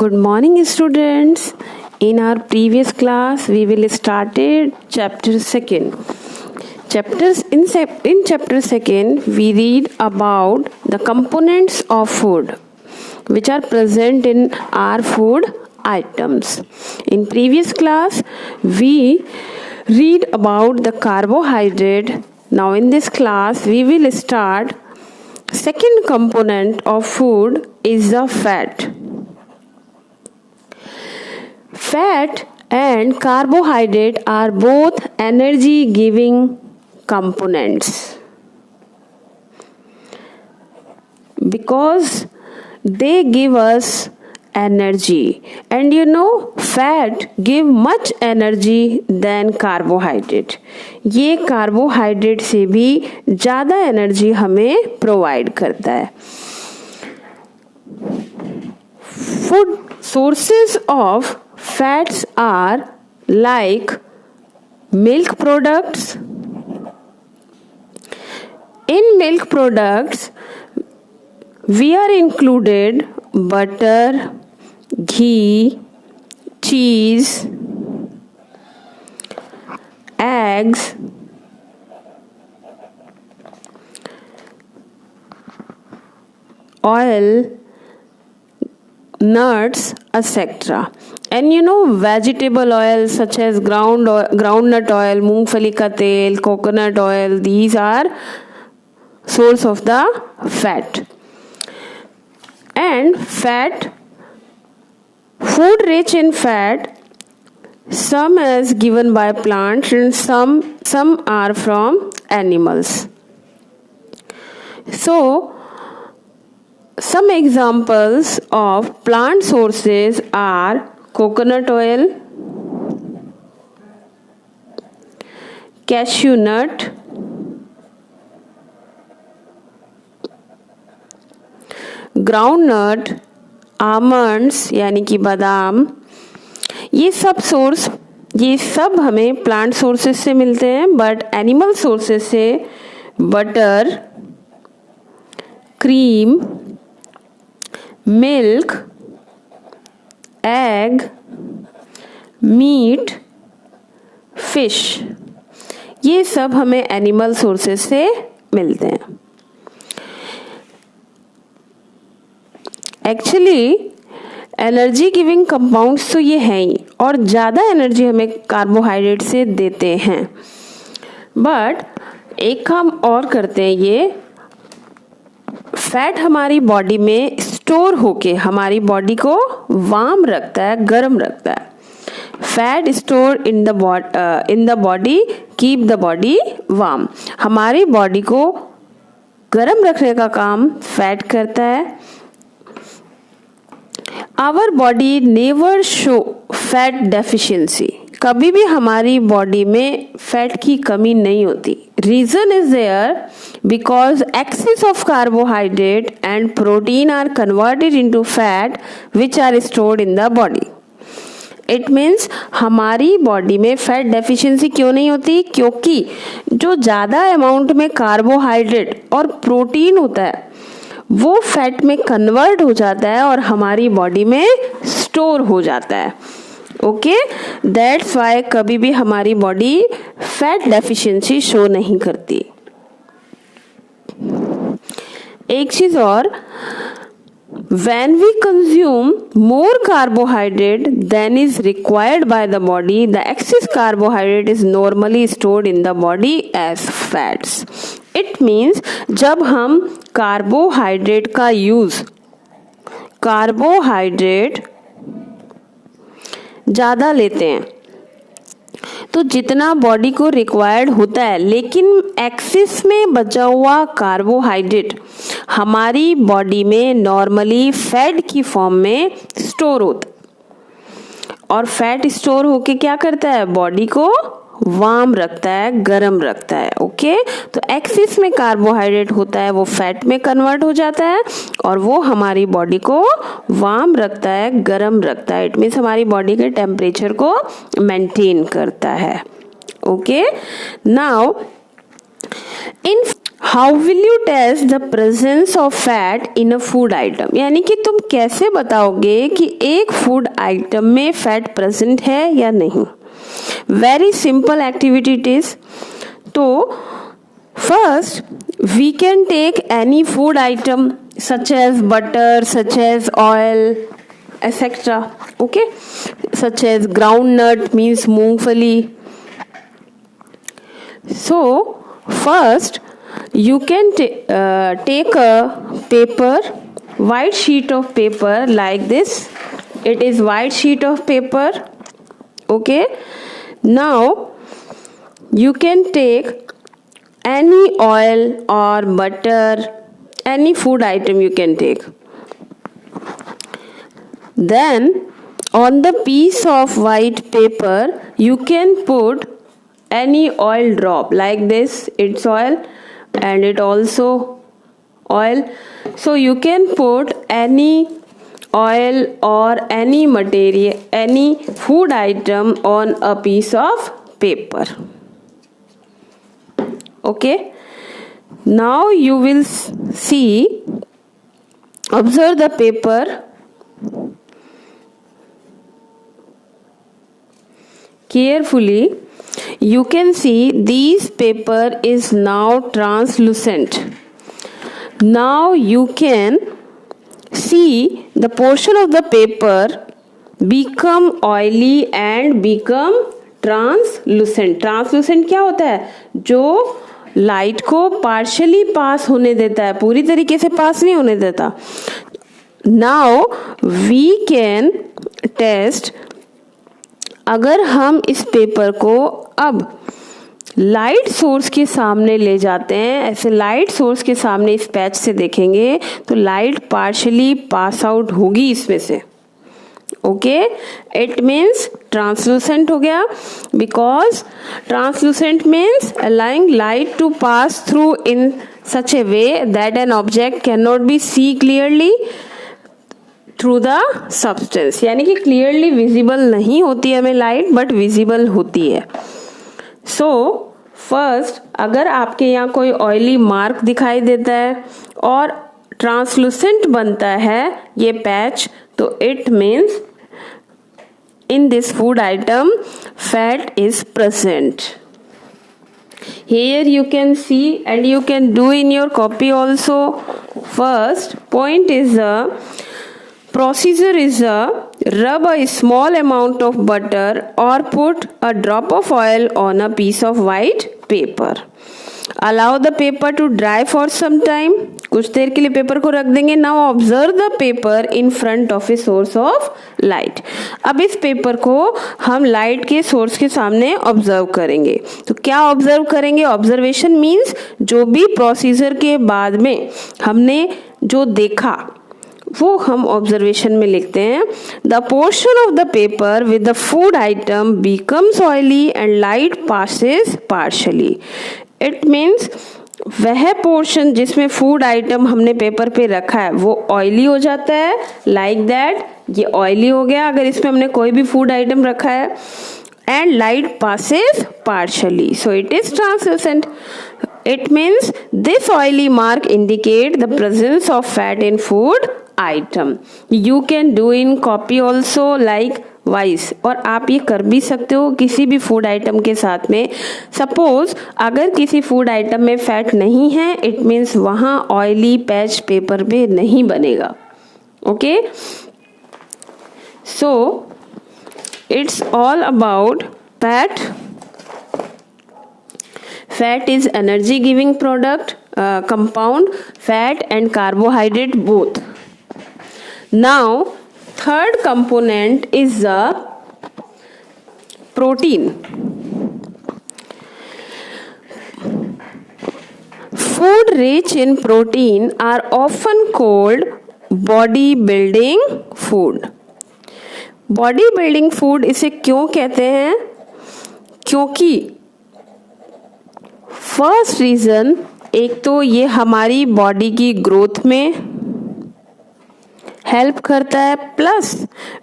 Good morning, students. In our previous class, we will started chapter second. In chapter second, we read about the components of food, which are present in our food items. In previous class, we read about the carbohydrate. Now, in this class, we will start second component of food is the fat. Fat and carbohydrate are both energy giving components because they give us energy, and fat give much energy than carbohydrate. ये carbohydrate से भी ज़्यादा energy हमें provide करता है. Food sources of fats are like milk products. In milk products, we are included butter, ghee, cheese, eggs, oil, nuts, etc. And vegetable oil such as groundnut oil, मूंगफली का तेल, coconut oil, these are source of the fat. And fat, food rich in fat, some is given by plants and some are from animals. So, some examples of plant sources are coconut oil, cashew nut, groundnut, almonds यानी कि बादाम. ये सब हमें plant sources से मिलते हैं, but animal sources से butter, cream, milk, egg, meat, fish, ये सब हमें एनिमल सोर्सेस से मिलते हैं. एक्चुअली एनर्जी गिविंग कंपाउंड्स तो ये हैं ही, और ज़्यादा एनर्जी हमें कार्बोहाइड्रेट से देते हैं. बट एक काम और करते हैं, ये फैट हमारी बॉडी में स्टोर होके हमारी बॉडी को वार्म रखता है, गर्म रखता है. Fat store in the body keep the body warm. हमारी बॉडी को गर्म रखने का काम फैट करता है. Our body never show fat deficiency. कभी भी हमारी बॉडी में फैट की कमी नहीं होती. Reason is there because excess of carbohydrate and protein are converted into fat which are stored in the body. It means हमारी बॉडी में फैट डेफिशिएंसी क्यों नहीं होती? क्योंकि जो ज़्यादा अमाउंट में कार्बोहाइड्रेट और प्रोटीन होता है वो फैट में कन्वर्ट हो जाता है और हमारी बॉडी में स्टोर हो जाता है. ओके, दैट्स वाई कभी भी हमारी बॉडी फैट डेफिशिएंसी शो नहीं करती. एक चीज और, when we consume more carbohydrate than is required by the body, the excess carbohydrate is normally stored in the body as fats. It means जब हम कार्बोहाइड्रेट का यूज, कार्बोहाइड्रेट ज़्यादा लेते हैं तो जितना बॉडी को रिक्वायर्ड होता है, लेकिन एक्सेस में बचा हुआ कार्बोहाइड्रेट हमारी बॉडी में नॉर्मली फैट की फॉर्म में स्टोर होता है. और फैट स्टोर होके क्या करता है? बॉडी को वार्म रखता है, गर्म रखता है. ओके, तो एक्सेस में कार्बोहाइड्रेट होता है वो फैट में कन्वर्ट हो जाता है और वो हमारी बॉडी को वार्म रखता है, गर्म रखता है. इट मीन्स हमारी बॉडी के टेम्परेचर को मेंटेन करता है. Okay, now in how will you test the presence of fat in a food item, यानी कि तुम कैसे बताओगे कि एक फूड आइटम में फैट प्रेजेंट है या नहीं। Very simple activity it is. तो first we can take any food item such as butter, such as oil, etc. Okay, such as groundnut means मूंगफली. So first you can take a paper, white sheet of paper like this. It is white sheet of paper. Okay, now you can take any oil or butter, any food item you can take. Then on the piece of white paper you can put any oil drop like this. It's oil and it also oil, so you can put any oil or any material, any food item on a piece of paper. Okay, now you will see, observe the paper. Carefully, you can see this paper is now translucent. Now you can see the portion of the paper become oily and become translucent. Translucent क्या होता है? जो light को partially पास होने देता है, पूरी तरीके से पास नहीं होने देता. Now we can test. अगर हम इस पेपर को अब लाइट सोर्स के सामने ले जाते हैं, ऐसे लाइट सोर्स के सामने इस पैच से देखेंगे तो लाइट पार्शली पास आउट होगी इसमें से. ओके, इट मीन्स ट्रांसलूसेंट हो गया. Because translucent means allowing light to pass through in such a way that an object can not be see clearly through the substance. यानी कि clearly visible नहीं होती है हमें लाइट, बट विजिबल होती है. सो फर्स्ट, अगर आपके यहाँ कोई ऑयली मार्क दिखाई देता है और ट्रांसलूसेंट बनता है ये पैच, तो it means in this food item fat is present. Here you can see, and you can do in your copy also. First point is procedure is rub a small amount of butter or put a drop of oil on a piece of white paper. Allow the paper to dry for some time. कुछ देर के लिए paper को रख देंगे. Now observe the paper in front of a source of light. अब इस paper को हम लाइट के सोर्स के सामने ऑब्जर्व करेंगे. तो क्या ऑब्जर्व करेंगे? ऑब्जर्वेशन मीन्स जो भी प्रोसीजर के बाद में हमने जो देखा वो हम ऑब्जर्वेशन में लिखते हैं. The portion of the paper with the food item becomes oily and light passes partially. It means वह पोर्शन जिसमें फूड आइटम हमने पेपर पे रखा है वो ऑयली हो जाता है. लाइक दैट, ये ऑयली हो गया अगर इसमें हमने कोई भी फूड आइटम रखा है. And light passes partially, so it is translucent. It means this oily mark indicate the presence of fat in food item. You can do in copy also likewise. और आप ये कर भी सकते हो किसी भी फूड आइटम के साथ में. सपोज अगर किसी फूड आइटम में फैट नहीं है, इट मीन्स वहाँ ऑयली पैच पेपर पे नहीं बनेगा. Okay, so it's all about fat. Fat is energy giving product, compound, fat and carbohydrate both. Now third component is the protein. Food rich in protein are often called body building food. Body building food इसे क्यों कहते हैं? क्योंकि first reason, एक तो ये हमारी body की ग्रोथ में हेल्प करता है, प्लस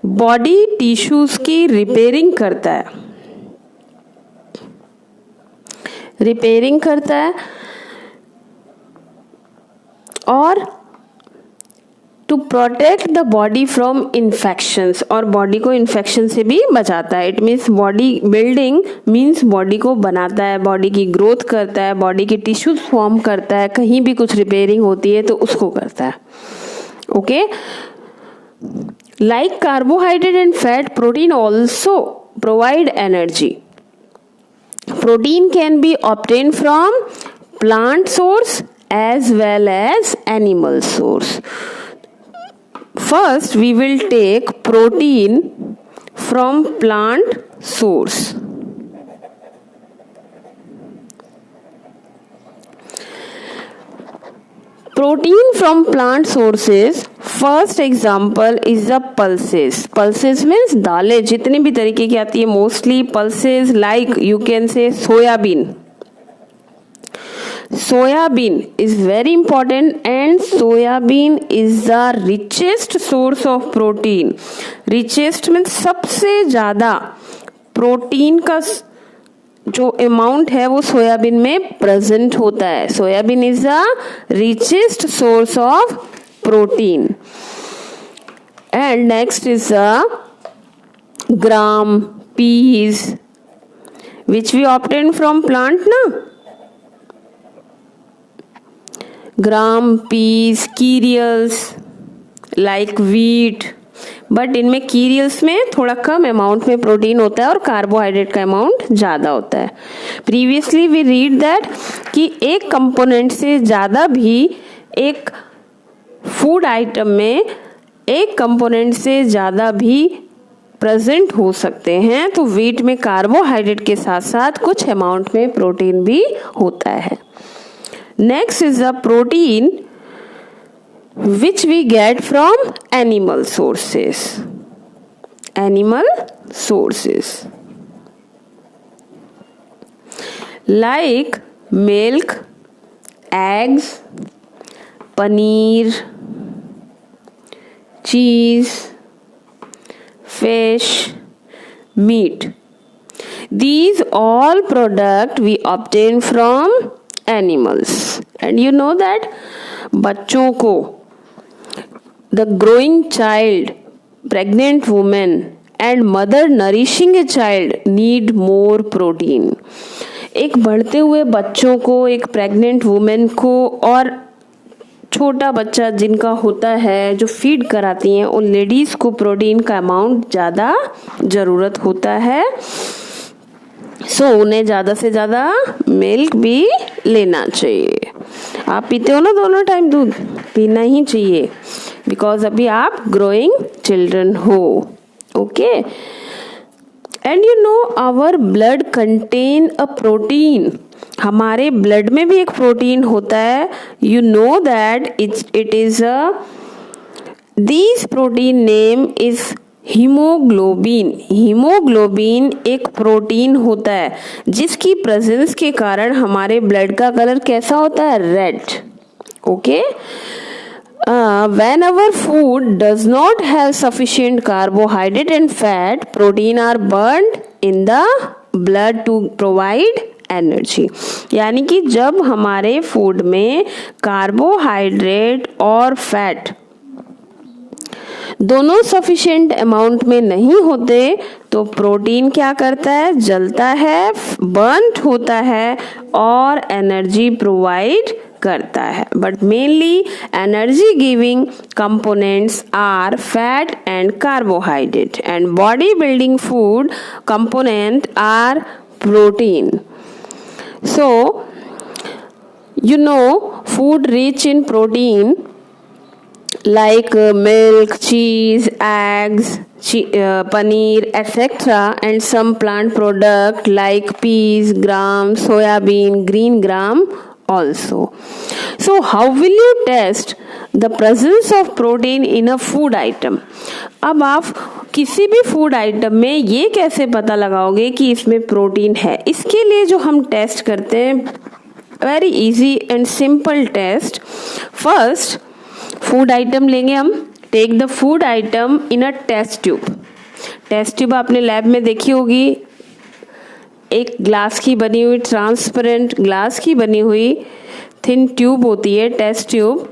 बॉडी टिश्यूज की रिपेयरिंग करता है. और to protect the body from infections, और बॉडी को इन्फेक्शन से भी बचाता है। It means body building means body को बनाता है, बॉडी की ग्रोथ करता है, बॉडी के टिश्यूज फॉर्म करता है, कहीं भी कुछ रिपेयरिंग होती है तो उसको करता है। Okay, like carbohydrate and fat, protein also provide energy. Protein can be obtained from plant source as well as animal source. First, we will take protein from plant source. Protein from plant sources, first example is the pulses. Pulses means दालें जितनी भी तरीके की आती है, mostly pulses like you can say soyabean. Soyabean is very important and soyabean is the richest source of protein. Richest means सबसे ज़्यादा protein का जो अमाउंट है वो सोयाबीन में प्रेजेंट होता है। Soybean is the richest source of protein. And next is the gram peas which we obtain from plant ना, gram peas cereals like wheat, but इनमें कीरियल्स में थोड़ा कम अमाउंट में प्रोटीन होता है और कार्बोहाइड्रेट का अमाउंट ज़्यादा होता है। प्रीवियसली वी रीड दैट कि एक कंपोनेंट से ज़्यादा भी एक फूड आइटम में एक कंपोनेंट से ज़्यादा भी प्रेजेंट हो सकते हैं, तो वीट में कार्बोहाइड्रेट के साथ साथ कुछ अमाउंट में प्रोटीन भी होता है। Next is the protein which we get from animal sources. Animal sources like milk, eggs, paneer, cheese, fish, meat. These all product we obtain from animals. And you know that बच्चों को the growing child, pregnant woman and mother nourishing a child need more protein. एक बढ़ते हुए बच्चों को, एक pregnant women को और छोटा बच्चा जिनका होता है जो फीड कराती हैं उन लेडीज को प्रोटीन का अमाउंट ज़्यादा ज़रूरत होता है। सो उन्हें ज़्यादा से ज़्यादा मिल्क भी लेना चाहिए। आप पीते हो ना दोनों टाइम दूध, पीना ही चाहिए बिकॉज अभी आप ग्रोइंग चिल्ड्रन हो। Okay, and you know our blood contain a protein, हमारे ब्लड में भी एक प्रोटीन होता है। You know that it is a this protein name is haemoglobin. Haemoglobin एक प्रोटीन होता है जिसकी प्रेजेंस के कारण हमारे ब्लड का कलर कैसा होता है, red. Okay, whenever food does not have sufficient carbohydrate and fat, protein are burned in the blood to provide energy. यानी कि जब हमारे फूड में कार्बोहाइड्रेट और फैट दोनों सफिशिएंट अमाउंट में नहीं होते तो प्रोटीन क्या करता है, जलता है, बर्न होता है और एनर्जी प्रोवाइड करता है। But mainly energy giving components are fat and carbohydrate and body building food component are protein. So you know food rich in protein like milk, cheese, eggs, paneer, etc. and some plant product like peas, gram, soyabean, green gram also. So how will you test the presence of protein in a food item? अब आप किसी भी food item में ये कैसे पता लगाओगे कि इसमें प्रोटीन है? इसके लिए जो हम टेस्ट करते हैं, very easy and simple test. First food item लेंगे हम, take the food item in a test tube. Test tube आपने लैब में देखी होगी, एक ग्लास की बनी हुई, ट्रांसपेरेंट ग्लास की बनी हुई थिन ट्यूब होती है test tube.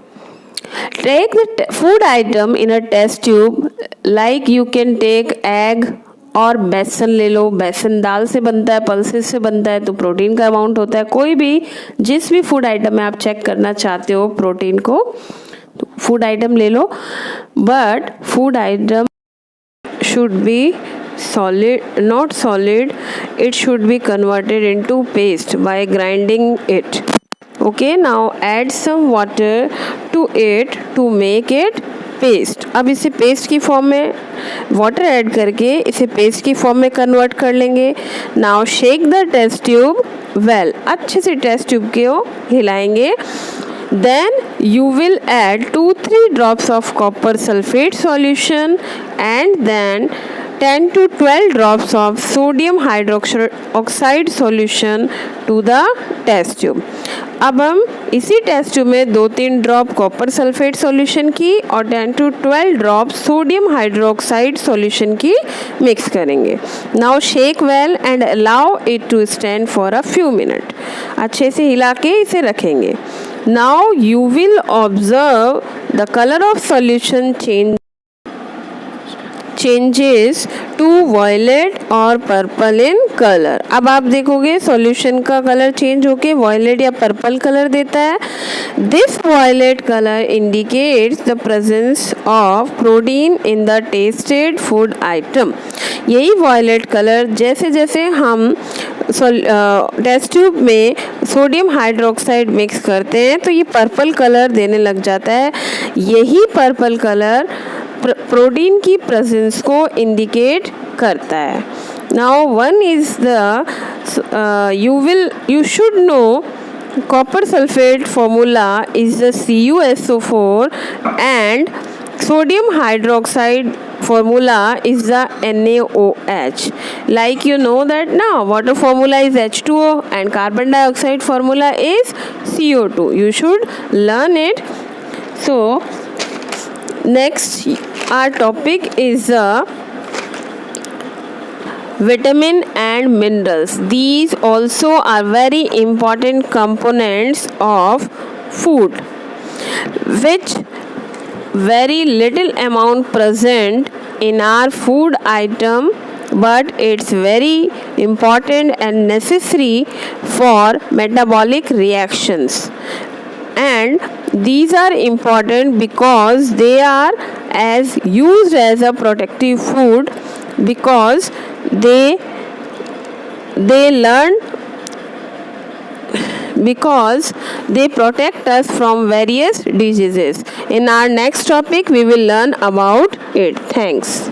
Take the food item in a test tube, like you can take egg और बेसन ले लो. बेसन दाल से बनता है, पल्सेस से बनता है, तो प्रोटीन का अमाउंट होता है. कोई भी जिस भी फूड आइटम में आप चेक करना चाहते हो प्रोटीन को, तो फूड आइटम ले लो. But food item should be solid, not solid. It should be converted into paste by grinding it. Okay, now add some water to it to make it paste. अब इसे paste की form में water add करके इसे paste की form में convert कर लेंगे. Now shake the test tube well. अच्छे से टेस्ट ट्यूब को हिलाएंगे. Then you will add 2-3 drops of copper sulfate solution and then 10 to 12 drops of sodium hydroxide solution to the test tube. अब हम इसी test tube में 2-3 drop copper sulphate solution की और 10 to 12 drop sodium hydroxide solution की mix करेंगे. Now shake well and allow it to stand for a few minute. अच्छे से हिला के इसे रखेंगे. Now you will observe the color of solution changes to violet or purple in color. अब आप देखोगे सॉल्यूशन का कलर चेंज होके वॉयलेट या पर्पल कलर देता है. This violet color indicates the presence of protein in the tasted food item. यही violet colour जैसे जैसे हम टेस्ट ट्यूब में सोडियम हाइड्रोक्साइड मिक्स करते हैं तो ये पर्पल कलर देने लग जाता है. यही पर्पल कलर प्रोटीन की प्रेजेंस को इंडिकेट करता है. Now one is the you should know copper sulfate formula is the CuSO4 and sodium hydroxide formula is the NaOH. Like you know that now water formula is H2O and carbon dioxide formula is CO2. You should learn it. So next our topic is vitamin and minerals. These also are very important components of food, which very little amount present in our food item, but it's very important and necessary for metabolic reactions. And these are important because they are as used as a protective food because they protect us from various diseases. In our next topic we will learn about it. Thanks.